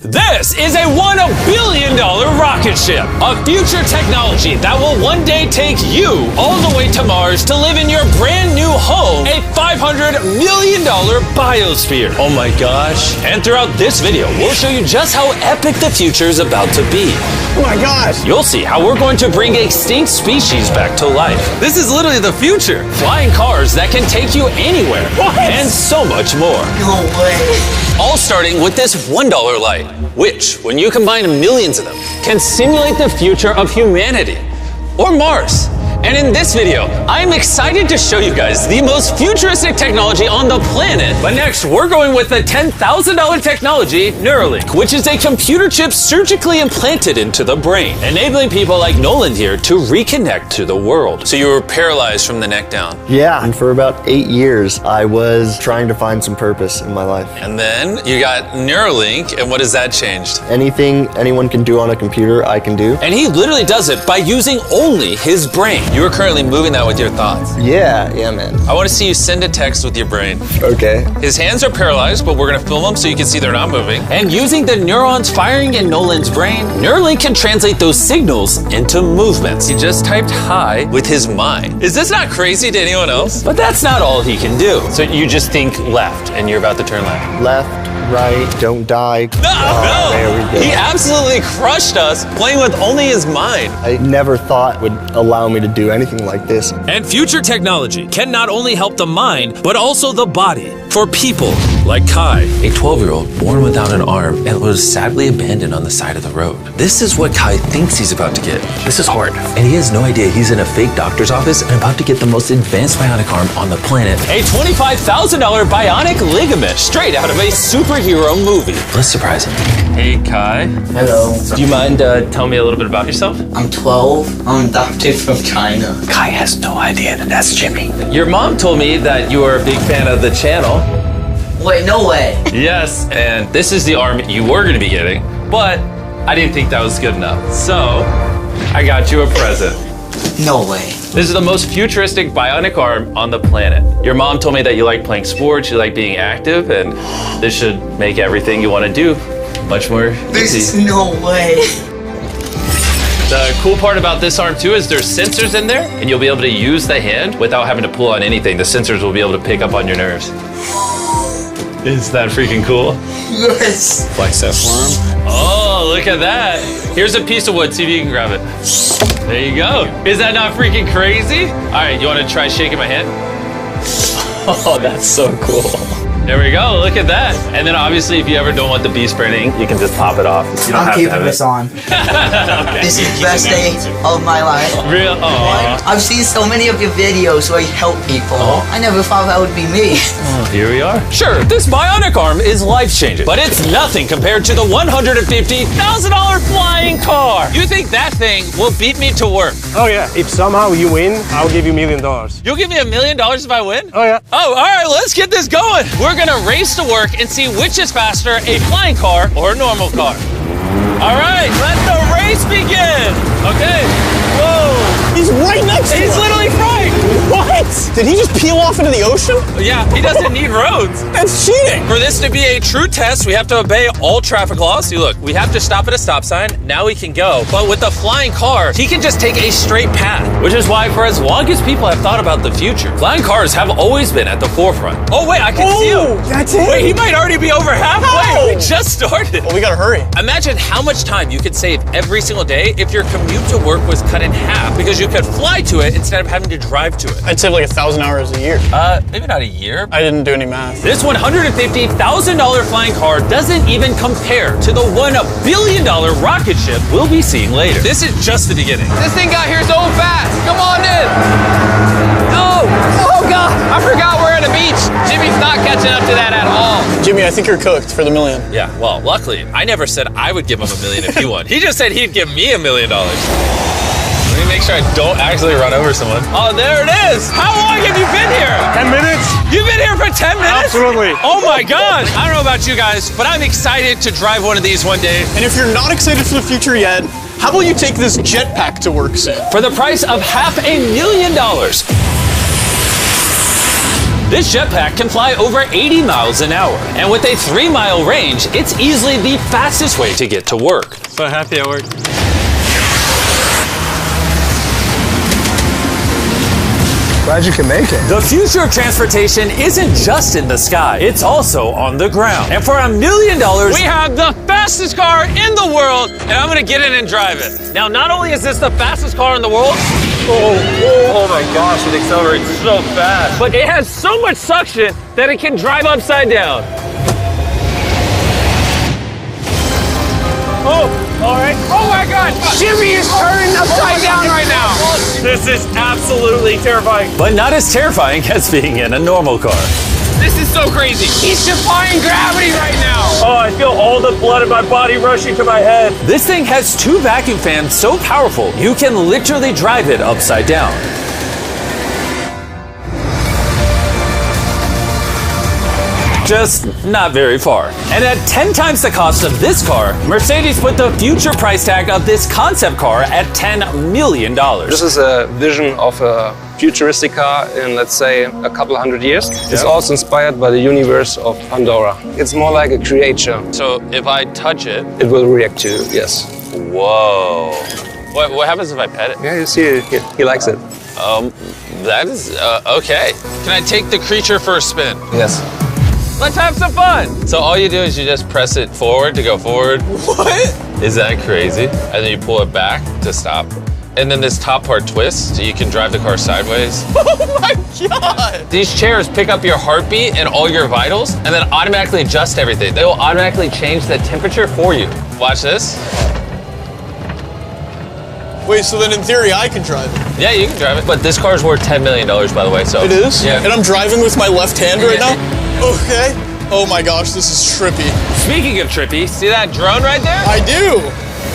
This is a $1 billion rocket ship, a future technology that will one day take you all the way to Mars to live in your brand new home, a $500 million biosphere. Oh my gosh. And throughout this video, we'll show you just how epic the future is about to be. Oh my gosh. You'll see how we're going to bring extinct species back to life. This is literally the future. Flying cars that can take you anywhere. What? And so much more. No way. All starting with this $1 light, which, when you combine millions of them, can simulate the future of humanity, or Mars. And in this video, I'm excited to show you guys the most futuristic technology on the planet. But next, we're going with the $10,000 technology, Neuralink, which is a computer chip surgically implanted into the brain, enabling people like Nolan here to reconnect to the world. So you were paralyzed from the neck down. Yeah, and for about 8 years, I was trying to find some purpose in my life. And then you got Neuralink, and what has that changed? Anything anyone can do on a computer, I can do. And he literally does it by using only his brain. You are currently moving that with your thoughts. Yeah, man. I want to see you send a text with your brain. Okay. His hands are paralyzed, but we're going to film them so you can see they're not moving. And using the neurons firing in Nolan's brain, Neuralink can translate those signals into movements. He just typed hi with his mind. Is this not crazy to anyone else? But that's not all he can do. So you just think left, and you're about to turn left. Left, right, don't die. No! There we go. He absolutely crushed us playing with only his mind. I never thought would allow me to do anything like this. And future technology can not only help the mind, but also the body for people like Kai, a 12-year-old born without an arm and was sadly abandoned on the side of the road. This is what Kai thinks he's about to get. This is hard. And he has no idea he's in a fake doctor's office and about to get the most advanced bionic arm on the planet. A $25,000 bionic ligament straight out of a superhero movie. Let's surprise him. Hey, Kai. Hello. Do you mind telling me a little bit about yourself? I'm 12. I'm adopted from China. Kai has no idea that that's Jimmy. Your mom told me that you are a big fan of the channel. Wait, no way. Yes, and this is the arm you were going to be getting, but I didn't think that was good enough. So, I got you a present. No way. This is the most futuristic bionic arm on the planet. Your mom told me that you like playing sports, you like being active, and this should make everything you want to do much more This easy. is no way. The cool part about this arm too is there's sensors in there, and you'll be able to use the hand without having to pull on anything. The sensors will be able to pick up on your nerves. Is that freaking cool? Yes. Flex that forearm. Oh, look at that. Here's a piece of wood. See if you can grab it. There you go. Is that not freaking crazy? All right, you want to try shaking my hand? Oh, that's so cool. There we go. Look at that. And then obviously, if you ever don't want the bee spraying, you can just pop it off. You don't I'm have to keeping have this it. on. Okay. This is the best day of my life. Real. Oh. I've seen so many of your videos where you help people. I never thought that would be me. Here we are. Sure, this bionic arm is life-changing, but it's nothing compared to the $150,000 flying car. You think that thing will beat me to work? Oh yeah, if somehow you win, I'll give you $1 million. You'll give me $1 million if I win? Oh yeah. Oh, all right, let's get this going. We're gonna race to work and see which is faster, a flying car or a normal car. All right, let the race begin. Okay. Whoa. He's right next to He's us. literally right. What? Did he just peel off into the ocean? Yeah, he doesn't need roads. That's cheating. For this to be a true test, we have to obey all traffic laws. See, look, we have to stop at a stop sign. Now we can go. But with the flying car, he can just take a straight path, which is why for as long as people have thought about the future, flying cars have always been at the forefront. Oh, wait, I can see him. That's it. Wait, he might already be over halfway. No. We just started. Well, we gotta hurry. Imagine how much time you could save every single day if your commute to work was cut in half because you could fly to it instead of having to drive to it. I'd save like 1,000 hours a year. Maybe not a year. I didn't do any math. This $150,000 flying car doesn't even compare to the $1 billion rocket ship we'll be seeing later. This is just the beginning. This thing got here so fast. Come on in. Oh God. I forgot we're at a beach. Jimmy's not catching up to that at all. Jimmy, I think you're cooked for the $1 million. Yeah, well, luckily, I never said I would give him $1 million if he won. He just said he'd give me $1 million. Let me make sure I don't actually run over someone. Oh, there it is. How long have you been here? 10 minutes? You've been here for 10 minutes? Absolutely. Oh my gosh. I don't know about you guys, but I'm excited to drive one of these one day. And if you're not excited for the future yet, how about you take this jetpack to work soon? For the price of $500,000. This jetpack can fly over 80 miles an hour. And with a 3-mile range, it's easily the fastest way to get to work. So happy at work. Glad you can make it. The future of transportation isn't just in the sky, it's also on the ground. And for $1 million, we have the fastest car in the world, and I'm gonna get in and drive it. Now, not only is this the fastest car in the world, oh my gosh, it accelerates so fast, but it has so much suction that it can drive upside down. Oh, all right. Oh my God, Jimmy is turning upside down right now. This is absolutely terrifying. But not as terrifying as being in a normal car. This is so crazy. He's defying gravity right now. Oh, I feel all the blood in my body rushing to my head. This thing has 2 vacuum fans so powerful, you can literally drive it upside down. Just not very far. And at 10 times the cost of this car, Mercedes put the future price tag of this concept car at $10 million. This is a vision of a futuristic car in, let's say, a couple hundred years. It's also inspired by the universe of Pandora. It's more like a creature. So if I touch it, It will react to you, yes. whoa. What happens if I pet it? Yeah, you see, he likes it. That is, okay. Can I take the creature for a spin? Yes. Let's have some fun. So all you do is you just press it forward to go forward. What? Is that crazy? And then you pull it back to stop. And then this top part twists, so you can drive the car sideways. Oh my God. These chairs pick up your heartbeat and all your vitals, and then automatically adjust everything. They will automatically change the temperature for you. Watch this. Wait, so then in theory I can drive it? Yeah, you can drive it. But this car's worth $10 million, by the way, so. It is? Yeah. And I'm driving with my left hand right now? Okay. Oh my gosh, this is trippy. Speaking of trippy, see that drone right there? I do.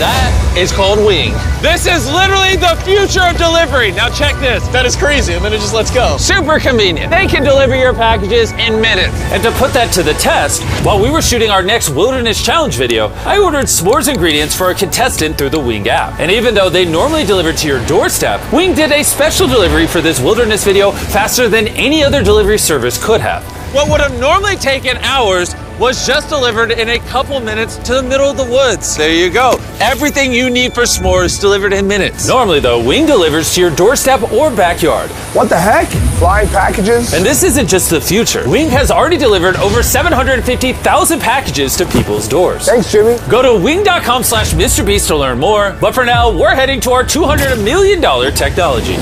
That is called Wing. This is literally the future of delivery. Now check this. That is crazy, and then it just lets go. Super convenient. They can deliver your packages in minutes. And to put that to the test, while we were shooting our next Wilderness Challenge video, I ordered s'mores ingredients for a contestant through the Wing app. And even though they normally deliver to your doorstep, Wing did a special delivery for this Wilderness video faster than any other delivery service could have. What would have normally taken hours was just delivered in a couple minutes to the middle of the woods. There you go. Everything you need for s'mores delivered in minutes. Normally though, Wing delivers to your doorstep or backyard. What the heck? Flying packages? And this isn't just the future. Wing has already delivered over 750,000 packages to people's doors. Thanks, Jimmy. Go to wing.com/MrBeast to learn more. But for now, we're heading to our $200 million technology.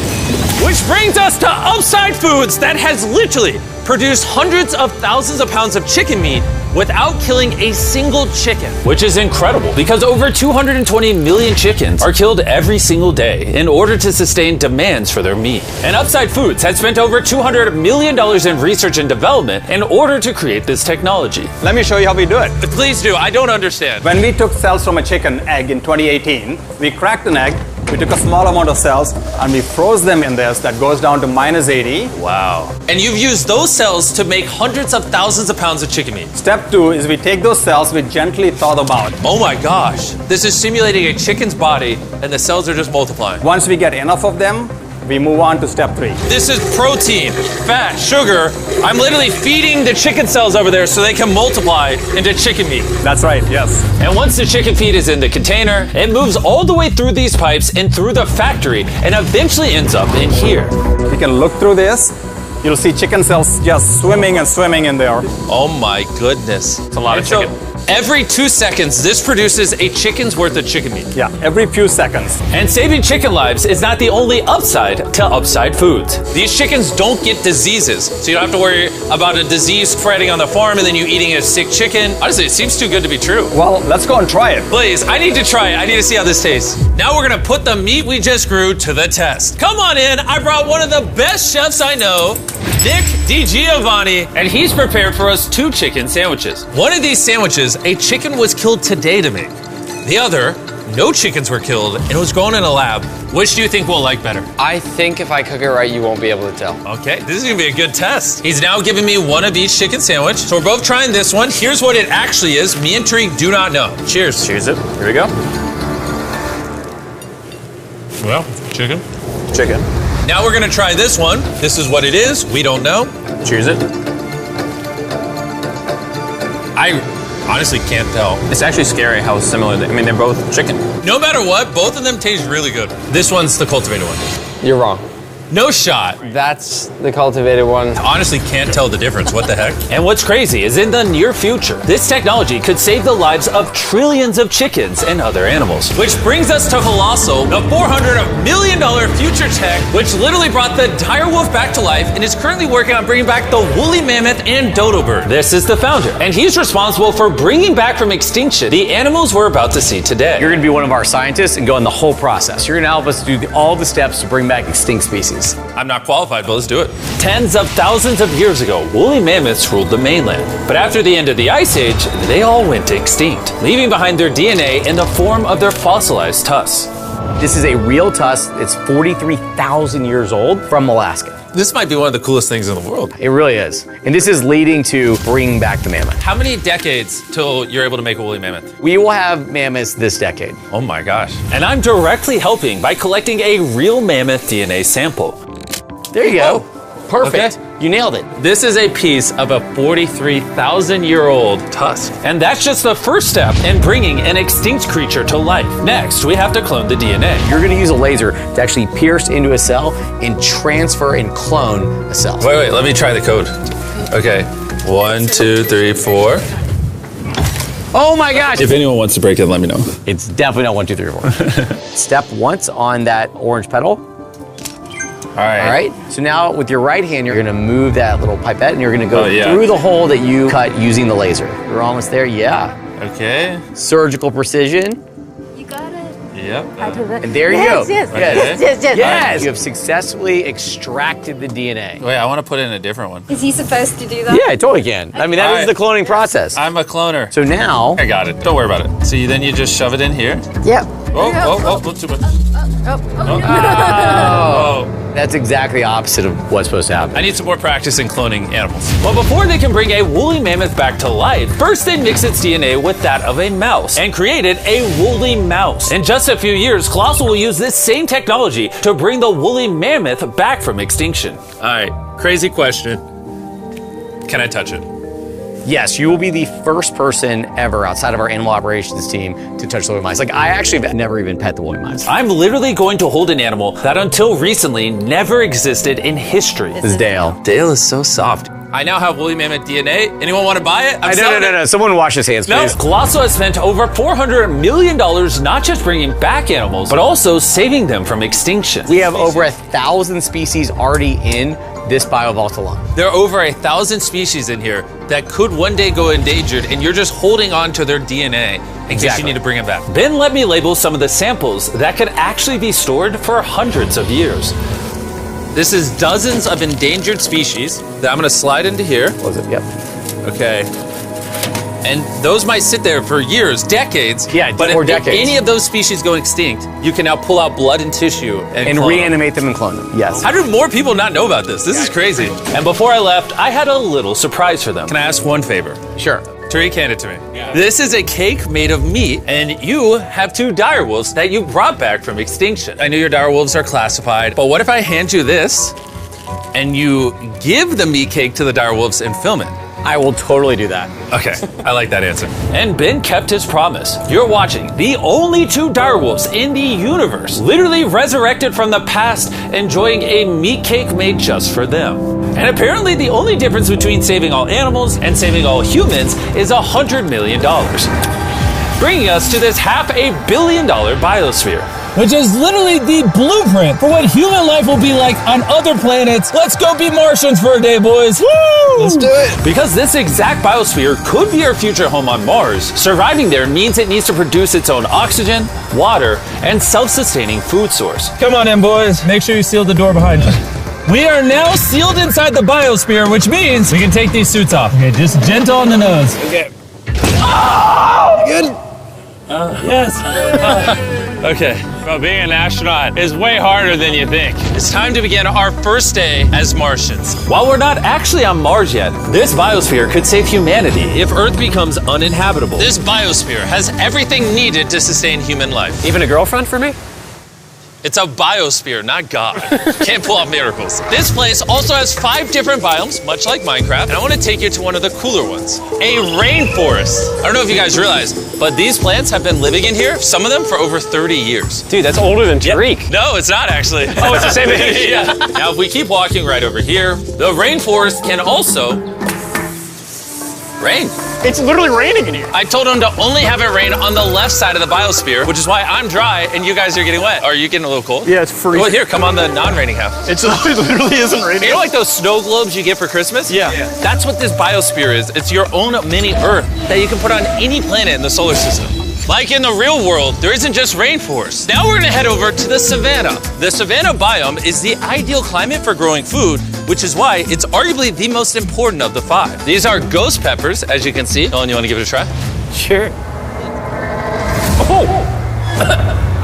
Which brings us to Upside Foods that has literally produced hundreds of thousands of pounds of chicken meat without killing a single chicken. Which is incredible because over 220 million chickens are killed every single day in order to sustain demands for their meat. And Upside Foods has spent over $200 million in research and development in order to create this technology. Let me show you how we do it. Please do, I don't understand. When we took cells from a chicken egg in 2018, we cracked an egg, we took a small amount of cells, and we froze them in this that goes down to -80. Wow. And you've used those cells to make hundreds of thousands of pounds of chicken meat. Step 2 is we take those cells, we gently thaw them out. Oh my gosh. This is simulating a chicken's body and the cells are just multiplying. Once we get enough of them, we move on to step 3. This is protein, fat, sugar. I'm literally feeding the chicken cells over there so they can multiply into chicken meat. That's right, yes. And once the chicken feed is in the container, it moves all the way through these pipes and through the factory and eventually ends up in here. You can look through this. You'll see chicken cells just swimming and swimming in there. Oh my goodness. It's a lot of chicken. Every 2 seconds, this produces a chicken's worth of chicken meat. Yeah, every few seconds. And saving chicken lives is not the only upside to Upside Foods. These chickens don't get diseases, so you don't have to worry about a disease spreading on the farm and then you eating a sick chicken. Honestly, it seems too good to be true. Well, let's go and try it. Please, I need to try it. I need to see how this tastes. Now we're gonna put the meat we just grew to the test. Come on in, I brought one of the best chefs I know, Nick DiGiovanni, and he's prepared for us 2 chicken sandwiches. One of these sandwiches, a chicken was killed today to make. The other, no chickens were killed and it was grown in a lab. Which do you think we'll like better? I think if I cook it right, you won't be able to tell. Okay, this is gonna be a good test. He's now giving me one of each chicken sandwich. So we're both trying this one. Here's what it actually is. Me and Tariq do not know. Cheers. Cheers it. Here we go. Well, chicken. Chicken. Now we're gonna try this one. This is what it is. We don't know. Cheers it. I honestly can't tell. It's actually scary how similar they, I mean, they're both chicken. No matter what, both of them taste really good. This one's the cultivated one. You're wrong. No shot. That's the cultivated one. Honestly can't tell the difference. What the heck? And what's crazy is in the near future, this technology could save the lives of trillions of chickens and other animals. Which brings us to Colossal, the $400 million future tech, which literally brought the dire wolf back to life and is currently working on bringing back the woolly mammoth and dodo bird. This is the founder, and he's responsible for bringing back from extinction the animals we're about to see today. You're going to be one of our scientists and go in the whole process. You're going to help us do all the steps to bring back extinct species. I'm not qualified, but let's do it. Tens of thousands of years ago, woolly mammoths ruled the mainland. But after the end of the Ice Age, they all went extinct, leaving behind their DNA in the form of their fossilized tusks. This is a real tusk. It's 43,000 years old from Alaska. This might be one of the coolest things in the world. It really is. And this is leading to bringing back the mammoth. How many decades till you're able to make a woolly mammoth? We will have mammoths this decade. Oh my gosh. And I'm directly helping by collecting a real mammoth DNA sample. There you go. Perfect. Okay. You nailed it. This is a piece of a 43,000-year-old tusk. And that's just the first step in bringing an extinct creature to life. Next, we have to clone the DNA. You're going to use a laser to actually pierce into a cell and transfer and clone a cell. Wait, let me try the code. Okay, 1, 2, 3, 4. Oh my gosh. If anyone wants to break it, let me know. It's definitely not 1, 2, 3, 4. Step once on that orange petal. All right. So now with your right hand, you're gonna move that little pipette and you're gonna go yeah. through the hole that you cut using the laser. You're almost there, yeah. Okay. Surgical precision. You got it. Yep. And there you go. Yes. Yes. Yes. You have successfully extracted the DNA. Wait, I want to put in a different one. Is he supposed to do that? Yeah, I totally can. I mean, that is the cloning process. I'm a cloner. So now. I got it. Don't worry about it. So then you just shove it in here. Yep. Oh, too much. Oh. That's exactly the opposite of what's supposed to happen. I need some more practice in cloning animals. Well, before they can bring a woolly mammoth back to life, first they mix its DNA with that of a mouse and created a woolly mouse. In just a few years, Colossal will use this same technology to bring the woolly mammoth back from extinction. All right, crazy question. Can I touch it? Yes, you will be the first person ever outside of our animal operations team to touch the woolly mice. Like, I actually have never even pet the woolly mice. I'm literally going to hold an animal that until recently never existed in history. This is Dale. Dale is so soft. I now have woolly mammoth DNA. Anyone want to buy it? No. Someone wash his hands, please. Colossal has spent over $400 million not just bringing back animals, but also saving them from extinction. We have over 1,000 species already in this biovault alone. There are over 1,000 species in here that could one day go endangered, and you're just holding on to their DNA in case you need to bring it back. Ben let me label some of the samples that could actually be stored for hundreds of years. This is dozens of endangered species that I'm gonna slide into here. Was it? Yep. Okay. And those might sit there for years, decades. Yeah, but or if decades. any of those species go extinct, you can now pull out blood and tissue and clone reanimate them and clone them. Yes. How do more people not know about this? This is crazy. And before I left, I had a little surprise for them. Can I ask one favor? Sure. Tariq, hand it to me. Yeah. This is a cake made of meat, and you have 2 dire wolves that you brought back from extinction. I know your dire wolves are classified, but what if I hand you this, and you give the meat cake to the dire wolves and film it? I will totally do that. Okay, I like that answer. And Ben kept his promise. You're watching the only 2 direwolves in the universe, literally resurrected from the past, enjoying a meat cake made just for them. And apparently the only difference between saving all animals and saving all humans is $100 million. Bringing us to this $500 million biosphere. Which is literally the blueprint for what human life will be like on other planets. Let's go be Martians for a day, boys. Woo! Let's do it. Because this exact biosphere could be our future home on Mars, surviving there means it needs to produce its own oxygen, water, and self-sustaining food source. Come on in, boys. Make sure you seal the door behind you. We are now sealed inside the biosphere, which means we can take these suits off. Okay, just gentle on the nose. Okay. Oh! Good. Yes. Okay. Well, being an astronaut is way harder than you think. It's time to begin our first day as Martians. While we're not actually on Mars yet, this biosphere could save humanity if Earth becomes uninhabitable. This biosphere has everything needed to sustain human life. Even a girlfriend for me? It's a biosphere, not God. Can't pull off miracles. This place also has 5 different biomes, much like Minecraft, and I want to take you to one of the cooler ones, a rainforest. I don't know if you guys realize, but these plants have been living in here, some of them for over 30 years. Dude, that's older than Tariq. No, it's not actually. Oh, it's the same age? Yeah. Now, if we keep walking right over here, the rainforest can also rain. It's literally raining in here. I told him to only have it rain on the left side of the biosphere, which is why I'm dry and you guys are getting wet. Are you getting a little cold? Yeah, it's freezing. Well, here, come on the non-raining half. It literally isn't raining. You know like those snow globes you get for Christmas? Yeah. That's what this biosphere is. It's your own mini Earth that you can put on any planet in the solar system. Like in the real world, there isn't just rainforest. Now we're gonna head over to the savanna. The savanna biome is the ideal climate for growing food, which is why it's arguably the most important of the 5. These are ghost peppers, as you can see. Nolan, you wanna give it a try? Sure. Oh!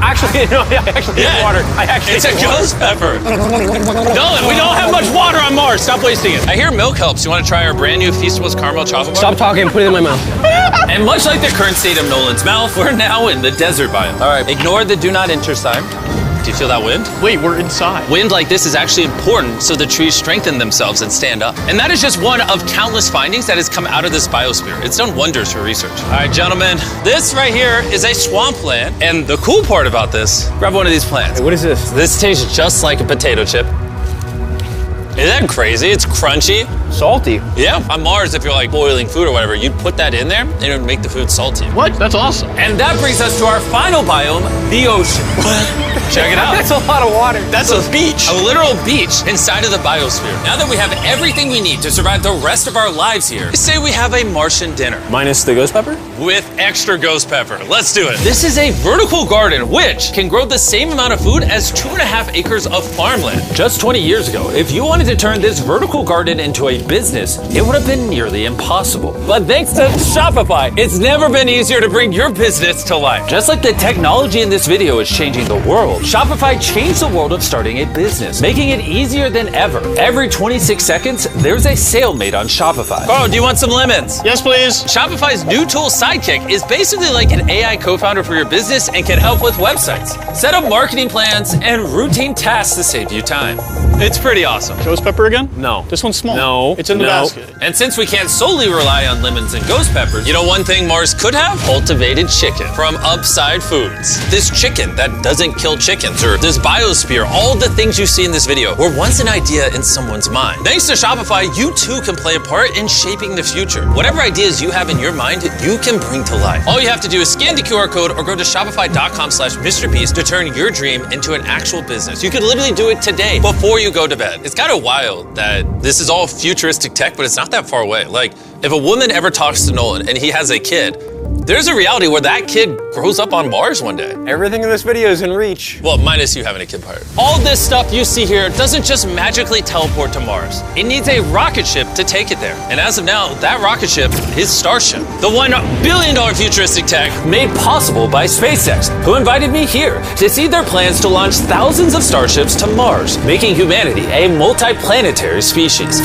Actually, no, I actually need water. It's a ghost pepper. Nolan, we don't have much water on Mars. Stop wasting it. I hear milk helps. You want to try our brand new Feastables caramel chocolate bar? Stop talking and put it in my mouth. And much like the current state of Nolan's mouth, we're now in the desert biome. All right, ignore the do not enter sign. Do you feel that wind? Wait, we're inside. Wind like this is actually important so the trees strengthen themselves and stand up. And that is just one of countless findings that has come out of this biosphere. It's done wonders for research. All right, gentlemen, this right here is a swampland. And the cool part about this, grab one of these plants. Hey, what is this? This tastes just like a potato chip. Isn't that crazy? It's crunchy. Salty. Yeah. On Mars, if you're like boiling food or whatever, you'd put that in there and it would make the food salty. What? That's awesome. And that brings us to our final biome, the ocean. Check it out. That's a lot of water. That's a beach. A literal beach inside of the biosphere. Now that we have everything we need to survive the rest of our lives here, say we have a Martian dinner. Minus the ghost pepper? With extra ghost pepper. Let's do it. This is a vertical garden, which can grow the same amount of food as 2.5 acres of farmland. Just 20 years ago, if you wanted to turn this vertical garden into a business, it would have been nearly impossible. But thanks to Shopify, it's never been easier to bring your business to life. Just like the technology in this video is changing the world, Shopify changed the world of starting a business, making it easier than ever. Every 26 seconds, there's a sale made on Shopify. Bro, do you want some lemons? Yes, please. Shopify's new tool, Sidekick, is basically like an AI co-founder for your business and can help with websites, set up marketing plans, and routine tasks to save you time. It's pretty awesome. Ghost pepper again? No. This one's small. No. It's in the basket. And since we can't solely rely on lemons and ghost peppers, you know one thing Mars could have? Cultivated chicken from Upside Foods. This chicken that doesn't kill chickens, or this biosphere, all the things you see in this video were once an idea in someone's mind. Thanks to Shopify, you too can play a part in shaping the future. Whatever ideas you have in your mind, you can bring to life. All you have to do is scan the QR code or go to shopify.com/MrBeast to turn your dream into an actual business. You can literally do it today before you go to bed. It's kind of wild that this is all futuristic tech, but it's not that far away. Like, if a woman ever talks to Nolan and he has a kid, there's a reality where that kid grows up on Mars one day. Everything in this video is in reach. Well, minus you having a kid part. All this stuff you see here doesn't just magically teleport to Mars. It needs a rocket ship to take it there. And as of now, that rocket ship is Starship. The $1 billion futuristic tech made possible by SpaceX, who invited me here to see their plans to launch thousands of starships to Mars, making humanity a multi-planetary species.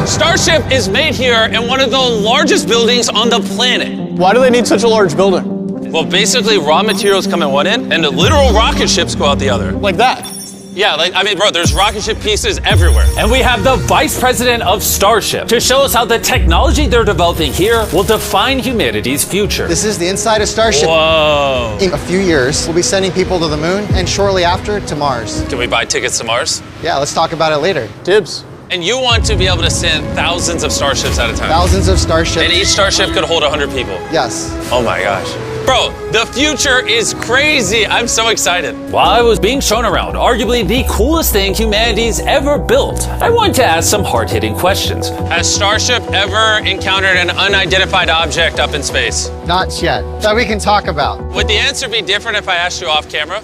Starship is made here in one of the largest buildings on the planet. Why do they need such a large building? Well, basically, raw materials come in one end, and the literal rocket ships go out the other. Like that? Yeah, bro, there's rocket ship pieces everywhere. And we have the vice president of Starship to show us how the technology they're developing here will define humanity's future. This is the inside of Starship. Whoa. In a few years, we'll be sending people to the moon, and shortly after, to Mars. Can we buy tickets to Mars? Yeah, let's talk about it later. Dibs. And you want to be able to send thousands of starships at a time? Thousands of starships. And each starship could hold 100 people? Yes. Oh my gosh. Bro, the future is crazy. I'm so excited. While I was being shown around, arguably the coolest thing humanity's ever built, I wanted to ask some hard-hitting questions. Has Starship ever encountered an unidentified object up in space? Not yet. That we can talk about. Would the answer be different if I asked you off camera?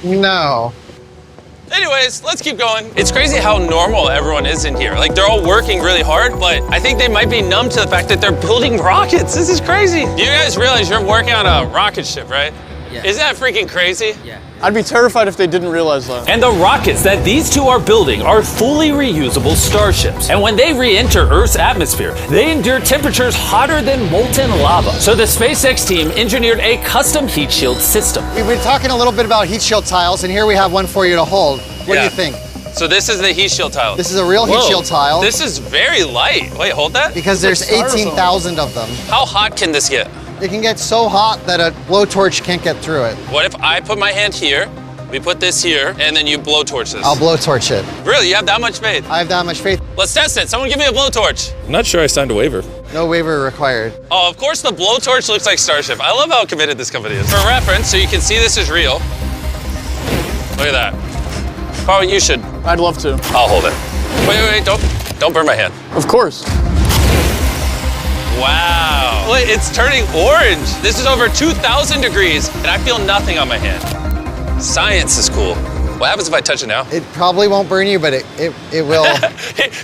No. Anyways, let's keep going. It's crazy how normal everyone is in here. Like, they're all working really hard, but I think they might be numb to the fact that they're building rockets. This is crazy. You guys realize you're working on a rocket ship, right? Isn't that freaking crazy? I'd be terrified if they didn't realize that. And the rockets that these two are building are fully reusable starships. And when they re-enter Earth's atmosphere, they endure temperatures hotter than molten lava. So the SpaceX team engineered a custom heat shield system. We've been talking a little bit about heat shield tiles, and here we have one for you to hold. What do you think? So this is the heat shield tile. This is a real heat shield tile. This is very light. Wait, hold that. Because there's 18,000 of them. How hot can this get? It can get so hot that a blowtorch can't get through it. What if I put my hand here, we put this here, and then you blowtorch this? I'll blowtorch it. Really? You have that much faith? I have that much faith. Let's test it. Someone give me a blowtorch. I'm not sure I signed a waiver. No waiver required. Oh, of course the blowtorch looks like Starship. I love how committed this company is. For reference, so you can see this is real. Look at that. Carl, you should. I'd love to. I'll hold it. Wait, don't burn my hand. Of course. Wow. Wait, it's turning orange. This is over 2,000 degrees, and I feel nothing on my hand. Science is cool. What happens if I touch it now? It probably won't burn you, but it will.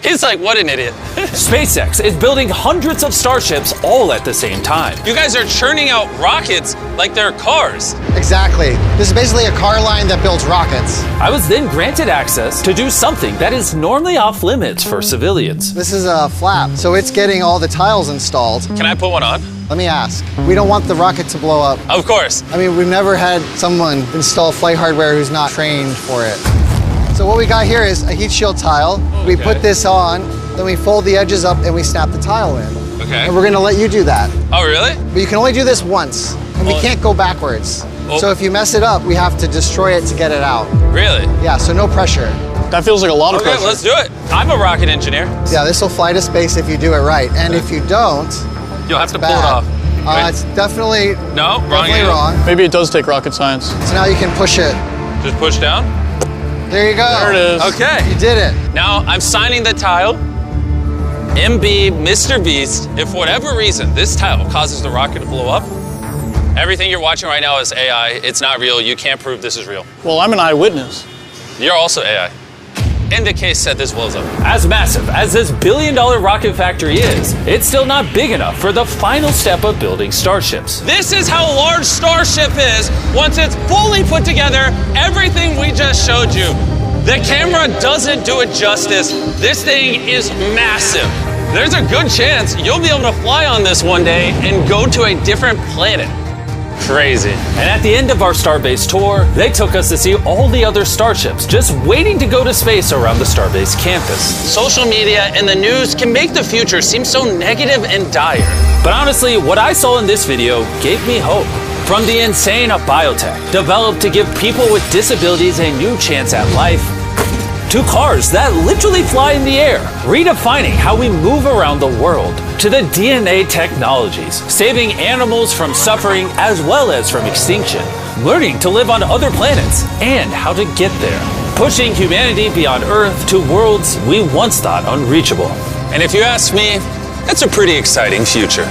He's like, what an idiot. SpaceX is building hundreds of starships all at the same time. You guys are churning out rockets like they're cars. Exactly. This is basically a car line that builds rockets. I was then granted access to do something that is normally off limits for civilians. This is a flap, so it's getting all the tiles installed. Can I put one on? Let me ask. We don't want the rocket to blow up. Of course. I mean, we've never had someone install flight hardware who's not trained for it. So what we got here is a heat shield tile. Okay. We put this on, then we fold the edges up and we snap the tile in. Okay. And we're gonna let you do that. Oh, really? But you can only do this once, and we can't go backwards. So if you mess it up, we have to destroy it to get it out. Really? Yeah, so no pressure. That feels like a lot of pressure. Okay, let's do it. I'm a rocket engineer. Yeah, this will fly to space if you do it right. And if you don't, you'll have to pull it bad. off. It's definitely wrong. Maybe it does take rocket science. So now you can push it. Just push down? There you go. There it is. Okay. You did it. Now I'm signing the tile. MB, Mr. Beast, if for whatever reason this tile causes the rocket to blow up, everything you're watching right now is AI. It's not real. You can't prove this is real. Well, I'm an eyewitness. You're also AI. In the case that this blows up. As massive as this billion-dollar rocket factory is, it's still not big enough for the final step of building starships. This is how large Starship is once it's fully put together, everything we just showed you. The camera doesn't do it justice. This thing is massive. There's a good chance you'll be able to fly on this one day and go to a different planet. Crazy. And at the end of our Starbase tour, they took us to see all the other starships just waiting to go to space around the Starbase campus. Social media and the news can make the future seem so negative and dire. But honestly, what I saw in this video gave me hope. From the insane of biotech, developed to give people with disabilities a new chance at life, to cars that literally fly in the air, redefining how we move around the world, to the DNA technologies, saving animals from suffering as well as from extinction, learning to live on other planets, and how to get there, pushing humanity beyond Earth to worlds we once thought unreachable. And if you ask me, that's a pretty exciting future.